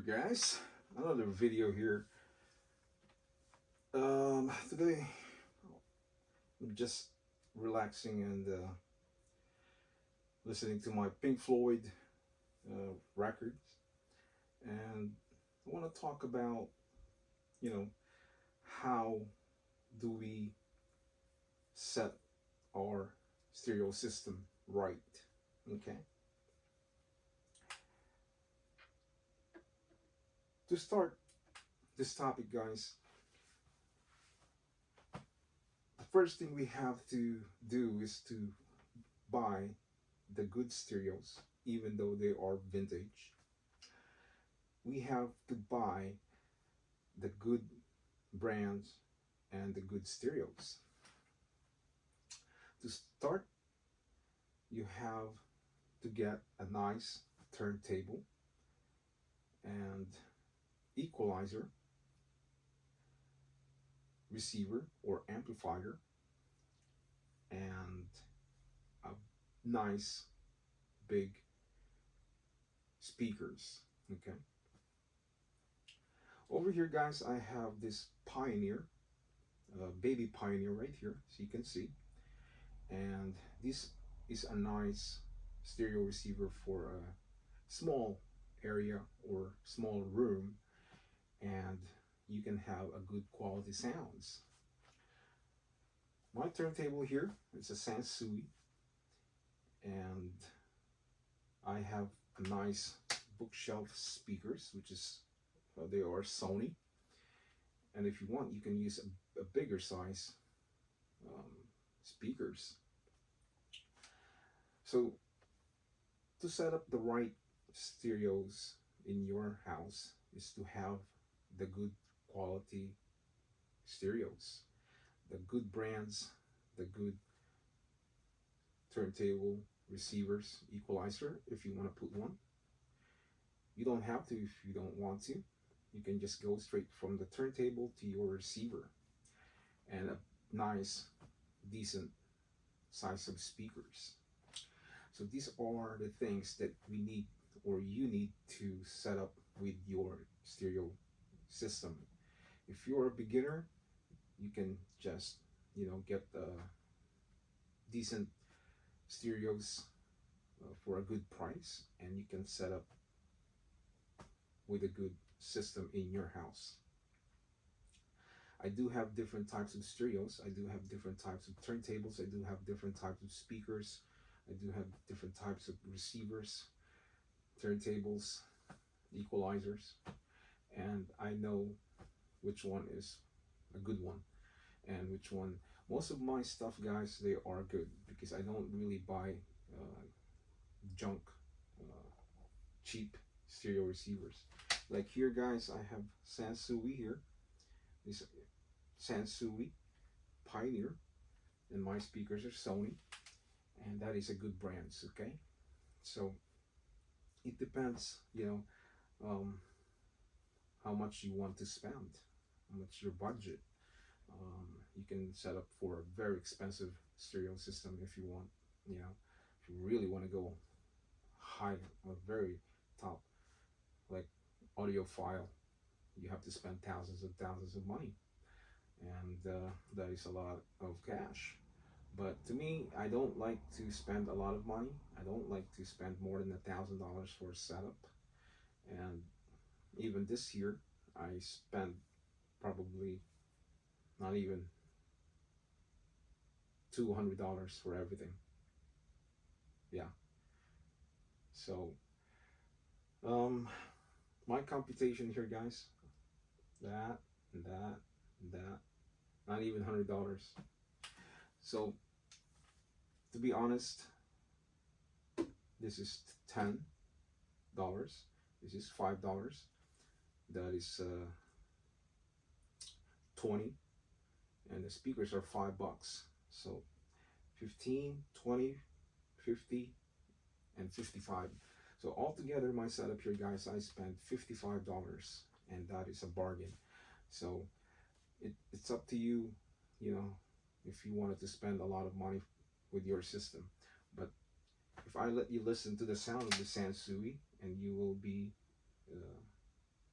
here, guys. Another video here. Today I'm just relaxing and listening to my Pink Floyd records, and I want to talk about, you know, how do we set our stereo system right? Okay. To start this topic, guys, the first thing we have to do is to buy the good stereos, even though they are vintage. We have to buy the good brands and the good stereos. To start, you have to get a nice turntable and equalizer, receiver or amplifier, and a nice big speakers. Okay, over here, guys, I have this Pioneer, baby Pioneer right here, so you can see, and this is a nice stereo receiver for a small area or small room, and you can have a good quality sounds. My turntable here is a Sansui, and I have a nice bookshelf speakers, which is they are Sony, and if you want, you can use a bigger size speakers. So to set up the right stereos in your house is to have the good quality stereos, the good brands, the good turntable, receivers, equalizer if you want to put one. You don't have to if you don't want to. You can just go straight from the turntable to your receiver, and a nice decent size of speakers. So these are the things that we need or you need to set up with your stereo system. If you're a beginner, you can just, get decent stereos for a good price, and you can set up with a good system in your house. I do have different types of stereos. I do have different types of turntables. I do have different types of speakers. I do have different types of receivers, turntables, equalizers, and I know which one is a good one and which one. Most of my stuff, guys, they are good because I don't really buy junk, cheap stereo receivers. Like here, guys, I have Sansui here. This Sansui Pioneer, and my speakers are Sony, and that is a good brand. Okay, so it depends, how much you want to spend, how much your budget. You can set up for a very expensive stereo system if you want, if you really want to go high or very top, like audiophile, you have to spend thousands of money, and that is a lot of cash. But to me, I don't like to spend a lot of money. I don't like to spend more than $1,000 for a setup. And even this year, I spent probably not even $200 for everything. Yeah. So, my computation here, guys, that and that and that, not even $100. So, to be honest, this is $10. This is $5. That is 20, and the speakers are $5. So 15, 20, 50, and 55. So altogether, my setup here, guys, I spent $55, and that is a bargain. So it's up to you, if you wanted to spend a lot of money with your system. But if I let you listen to the sound of the Sansui, and you will be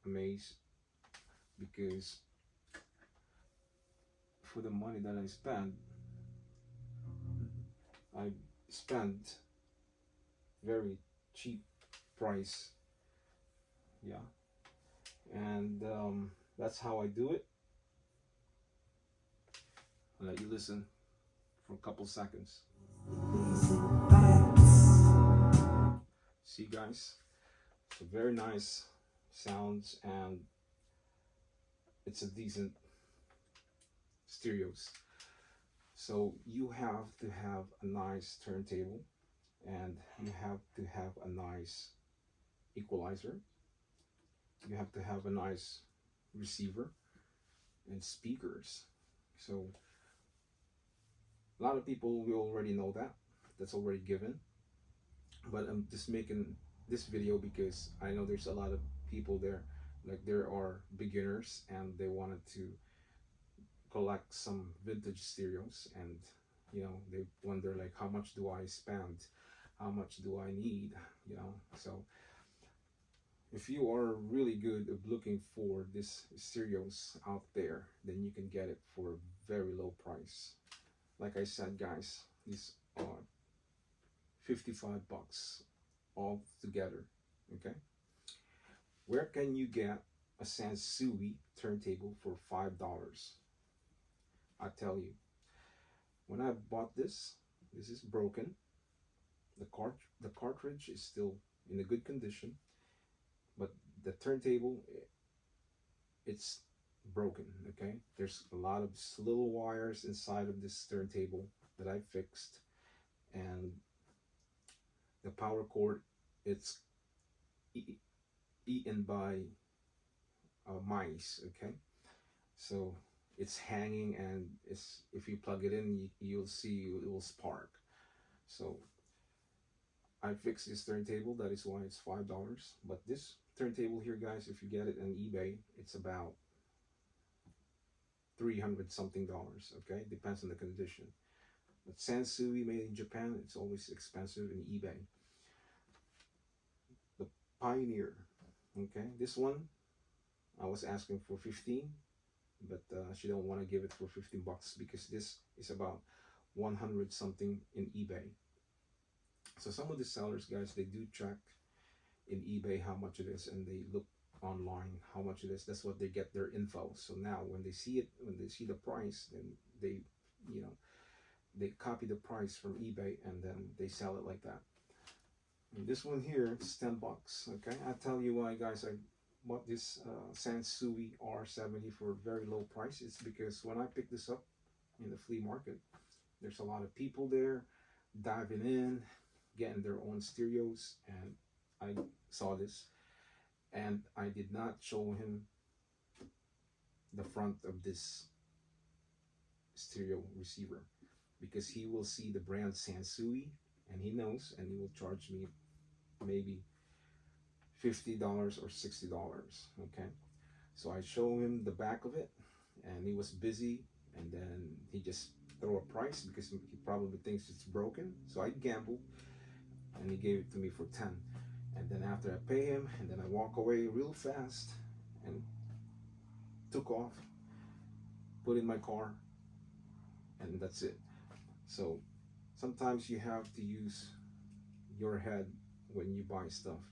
amazed because for the money that I spent, I spent very cheap price. Yeah, and that's how I do it. I'll let you listen for a couple seconds. See, guys, so very nice sounds, and it's a decent stereos. So you have to have a nice turntable, and you have to have a nice equalizer. You have to have a nice receiver and speakers. So a lot of people will already know that. That's already given. But I'm just making this video because I know there's a lot of people there, like there are beginners and they wanted to collect some vintage stereos, and they wonder like, how much do I spend, how much do I need, so if you are really good at looking for these stereos out there, then you can get it for a very low price. Like I said, guys, these are 55 bucks all together. Okay, where can you get a Sansui turntable for $5? I tell you, when I bought this is broken. The cartridge is still in a good condition, but the turntable, it's broken. Okay, there's a lot of little wires inside of this turntable that I fixed, and the power cord, it's eaten by mice. Okay, so it's hanging, and if you plug it in, you'll see it will spark. So I fixed this turntable. That is why it's $5. But this turntable here, guys, if you get it on eBay, it's about 300 something dollars. Okay, depends on the condition. But Sansui made in Japan, it's always expensive in eBay. The Pioneer, okay, this one I was asking for 15, but she don't want to give it for 15 bucks because this is about 100 something in eBay. So some of the sellers, guys, they do check in eBay how much it is, and they look online how much it is. That's what they get their info. So now when they see it, when they see the price, then they copy the price from eBay and then they sell it like that. And this one here is 10 bucks. Okay, I tell you why, guys, I bought this Sansui R70 for a very low price. It's because when I picked this up in the flea market, there's a lot of people there diving in, getting their own stereos, and I saw this, and I did not show him the front of this stereo receiver because he will see the brand Sansui and he knows, and he will charge me maybe $50 or $60. Okay, so I show him the back of it, and he was busy, and then he just throw a price because he probably thinks it's broken. So I gambled, and he gave it to me for 10. And then after I pay him, and then I walk away real fast and took off, put in my car, and that's it. So sometimes you have to use your head when you buy stuff,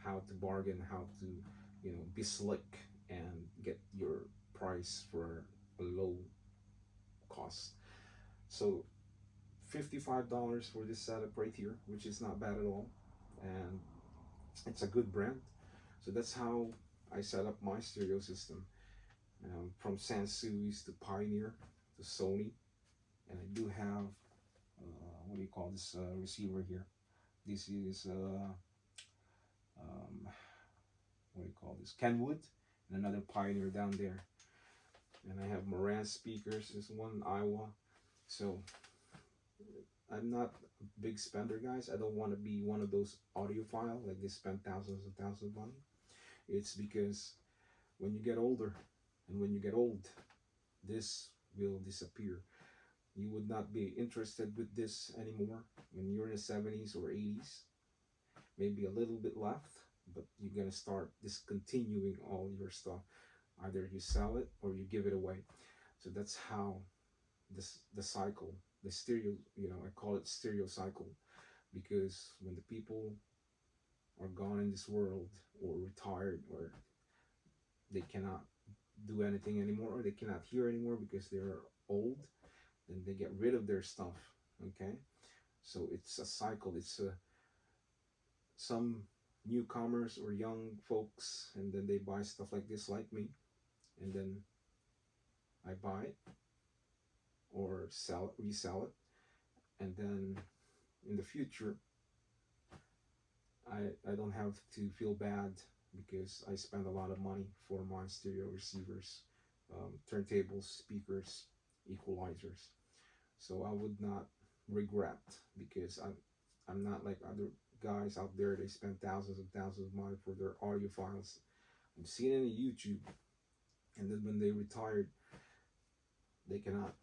how to bargain, how to be slick and get your price for a low cost. So $55 for this setup right here, which is not bad at all, and it's a good brand. So that's how I set up my stereo system, from Sansui's to Pioneer to Sony. And I do have what do you call this receiver here? This is what do you call this? Kenwood, and another Pioneer down there. And I have Marantz speakers. This one Iowa. So I'm not a big spender, guys. I don't want to be one of those audiophile like they spend thousands and thousands of money. It's because when you get older and when you get old, this will disappear. You would not be interested with this anymore when you're in the 70s or 80s. Maybe a little bit left, but you're gonna start discontinuing all your stuff. Either you sell it or you give it away. So that's how the cycle, the stereo, I call it stereo cycle, because when the people are gone in this world, or retired, or they cannot do anything anymore, or they cannot hear anymore because they're old, then they get rid of their stuff. Okay, so it's a cycle. It's some newcomers or young folks, and then they buy stuff like this, like me, and then I buy it or sell it, resell it, and then in the future, I don't have to feel bad because I spend a lot of money for my stereo receivers, turntables, speakers, equalizers. So I would not regret, because I'm not like other guys out there. They spend thousands of money for their audio files. I've seen it on YouTube, and then when they retired, they cannot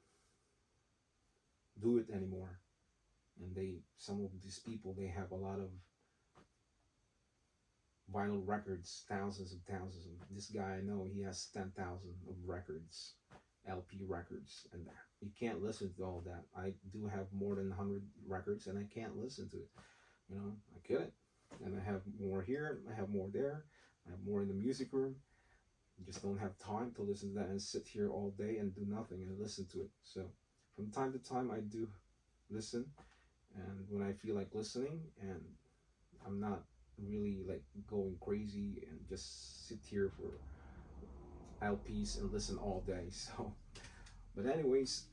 do it anymore. And some of these people, they have a lot of vinyl records, thousands. This guy I know, he has 10,000 of records, LP records, and you can't listen to all that. I do have more than 100 records, and I can't listen to it. I couldn't. And I have more here, I have more there, I have more in the music room. I just don't have time to listen to that and sit here all day and do nothing and listen to it. So from time to time, I do listen, and when I feel like listening, and I'm not really like going crazy and just sit here for LPs and listen all day. So, but anyways,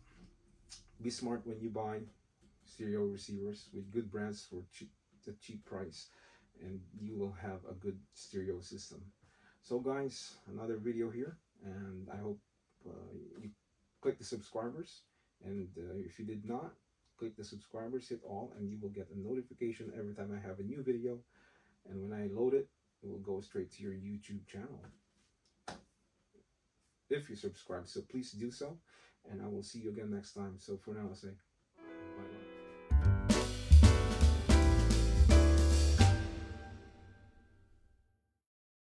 be smart when you buy stereo receivers with good brands for the cheap price, and you will have a good stereo system. So guys, another video here, and I hope you click the subscribers, and if you did not, click the subscribers, hit all, and you will get a notification every time I have a new video. And when I load it, it will go straight to your YouTube channel if you subscribe. So please do so, and I will see you again next time. So for now, I say